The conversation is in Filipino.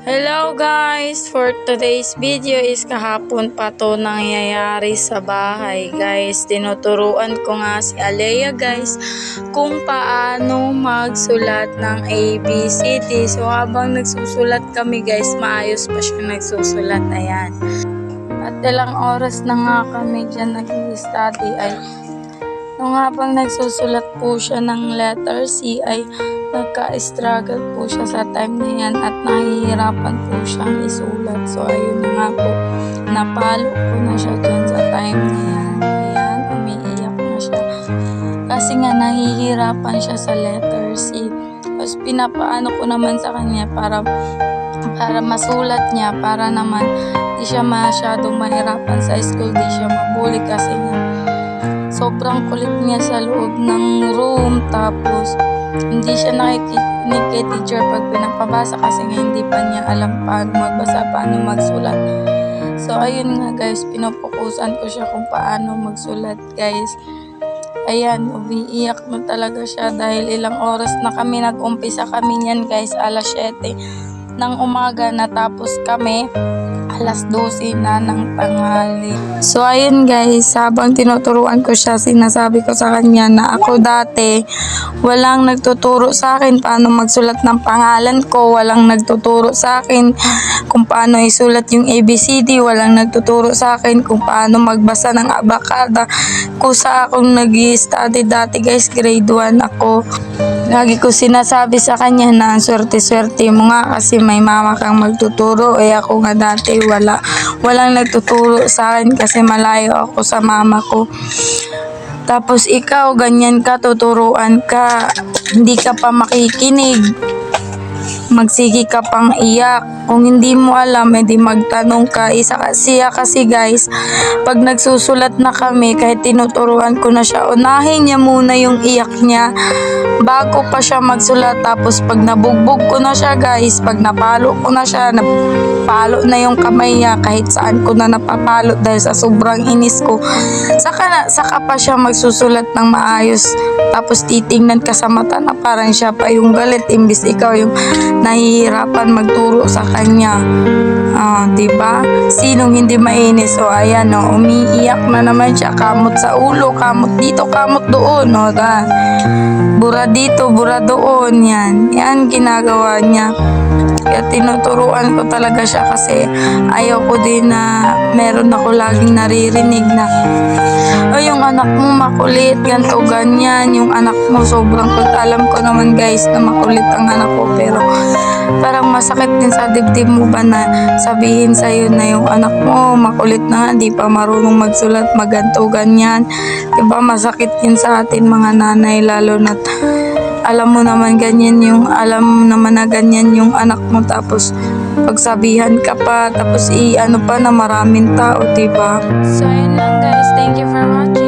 Hello guys! For today's video is kahapon pa to nangyayari sa bahay guys. Tinuturuan ko nga si Alea guys kung paano magsulat ng ABCD. So habang nagsusulat kami guys, maayos pa siya nagsusulat. Ayan. At ilang oras na nga kami dyan nag-study ay nung habang nagsusulat po siya ng letter C ay nagka-struggle po siya sa time na yan at nahihirapan po siyang isulat. So ayun na nga po, napalo ko na siya dyan sa time na yan. Ayan, umiiyak na siya. Kasi nga nahihirapan siya sa letter C. Tapos pinapaano ko naman sa kanya para masulat niya, para naman di siya masyadong mahirapan sa school, di siya mabuli kasi nga sobrang kulit niya sa loob ng room. Tapos hindi siya nakikinig kay teacher pag pinapabasa kasi nga hindi pa niya alam paano magbasa, paano magsulat. So ayun nga guys, pinapokusan ko siya kung paano magsulat guys. Ayan, umiiyak na talaga siya dahil ilang oras na kami nag-umpisa kami niyan guys, alas 7 ng umaga, natapos kami alas 12 na ng tanghali. So ayun guys, habang tinuturuan ko siya, sinasabi ko sa kanya na ako dati walang nagtuturo sa akin paano magsulat ng pangalan ko, walang nagtuturo sa akin kung paano isulat yung ABCD, walang nagtuturo sa akin kung paano magbasa ng abakada. Kusa akong nag-study dati guys, grade 1 ako. Lagi ko sinasabi sa kanya na ang swerte-swerte mo nga kasi may mama kang magtuturo. Ako nga dati walang nagtuturo sa akin kasi malayo ako sa mama ko. Tapos ikaw ganyan ka, tuturuan ka, hindi ka pa makikinig, magsige ka pang iyak. Kung hindi mo alam, edi magtanong ka. Siya kasi guys, pag nagsusulat na kami, kahit tinuturuan ko na siya, unahin niya muna yung iyak niya bago pa siya magsulat. Tapos pag nabugbog ko na siya guys, pag napalo ko na siya, napalo na yung kamay niya, kahit saan ko na napapalo dahil sa sobrang inis ko, saka pa siya magsusulat ng maayos. Tapos titingnan ka sa mata na parang siya pa yung galit imbis ikaw yung nahihirapan magturo sa kanya. Diba? Sinong hindi mainis? Ayan, umiiyak na naman siya, kamot sa ulo, kamot dito, kamot doon. Bura dito, bura doon. Yan ginagawa niya. Kaya tinuturuan ko talaga siya kasi ayaw ko din na meron ako laging naririnig na yung anak mo makulit, ganto ganyan, yung anak mo sobrang kulit. Alam ko naman guys na makulit ang anak ko, pero parang masakit din sa dibdib mo ba na sabihin sa'yo na yung anak mo makulit na, hindi pa marunong magsulat, maganto ganyan. Diba masakit din sa atin mga nanay, lalo na alam mo naman na ganyan yung anak mo, tapos pagsabihan ka pa, tapos pa na maraming tao, diba? So ayun lang guys, thank you for watching.